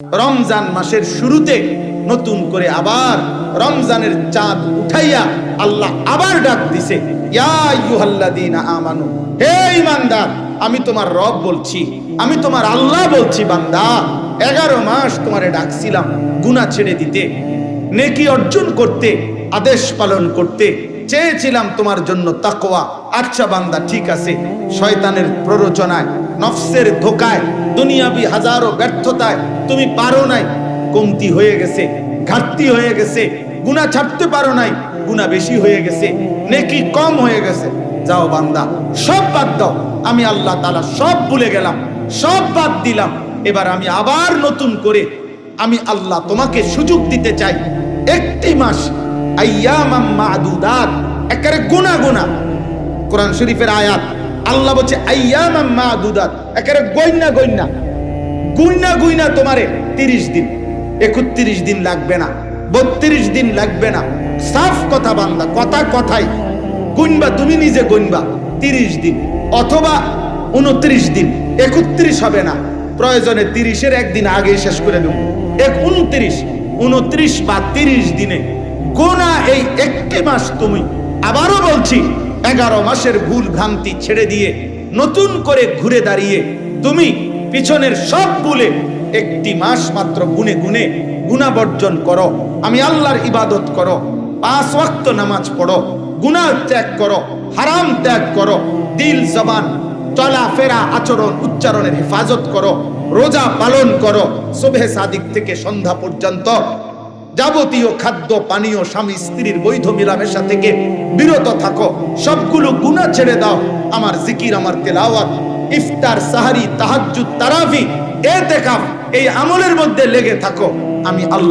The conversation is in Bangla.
রমজান মাসের শুরুতে নতুন করে আবার রমজানের চাঁদ উঠাইয়া আল্লাহ আবার ডাক দিছে, ইয়া আইয়ুহাল্লাযীনা আমানু, হে ঈমানদার, আমি তোমার রব বলছি, আমি তোমার আল্লাহ বলছি, বান্দা 11 মাস তোমারে ডাকছিলাম গুনাহ ছেড়ে দিতে, নেকি অর্জন করতে, আদেশ পালন করতে চেয়েছিলাম তোমার জন্য তাকওয়া। আচ্ছা বান্দা, ঠিক আছে, শয়তানের প্ররোচনায়, নফসের ধোকায়, দুনিয়াবি হাজারো ব্যর্থতায় তুমি পারো নাই, কমতি হয়ে গেছে, ঘাটতি হয়ে গেছে, গুনাহ ছাড়তে পারো নাই, গুনাহ বেশি হয়ে গেছে, নেকি কম হয়ে গেছে। যাও বান্দা, সব বাদ দাও, আমি আল্লাহ তাআলা সব ভুলে গেলাম, সব বাদ দিলাম। এবার আমি আবার নতুন করে আমি আল্লাহ তোমাকে সুযোগ দিতে চাই। একটি মাস, আইয়ামাম মা'দুদাত, একেবারে গুনাহ গুনাহ। কোরআন শরীফের আয়াত, আল্লাহ বলছে আইয়ামাম মা'দুদাত, একেবারে গয়না গয়না, গুইনা গুইনা তোমারে 30 দিন, 31 দিন লাগবে না, 32 দিন লাগবে না। সাফ কথা বান্দা, কথা কথাই গুনবা, তুমি নিজে গুনবা 30 দিন অথবা 29 দিন, 31 হবে না, প্রয়োজনে 30-এর একদিন আগে শেষ করে দেব। 29 বা 30 দিনে গোনা এই একটি মাস তুমি, আবারও বলছি, 11 মাসের ভুল ভ্রান্তি ছেড়ে দিয়ে নতুন করে ঘুরে দাঁড়িয়ে তুমি পিছনের সব ভুলে একটি মাস মাত্র গুনে গুনে গুনাহ বর্জন করো, আমি আল্লাহর ইবাদত করো, 5 ওয়াক্ত নামাজ পড়ো, গুনাহ ত্যাগ করো, হারাম ত্যাগ করো, দিল জবান চলাফেরা আচরণ উচ্চারণের হেফাজত করো, রোজা পালন করো, সুবহে সাদিক থেকে সন্ধ্যা পর্যন্ত যাবতীয় খাদ্য পানীয় স্বামী স্ত্রীর বৈধ মিলামেশা থেকে বিরত থাকো, সবগুলো গুনাহ ছেড়ে দাও, আমার জিকির, আমার তেলাওয়াত, ইফতার, সাহারি, তাহাজ্জুদ, তারাবি, ইতিকাফ, এই আমলের মধ্যে লেগে থাকো, আমি আল্লাহ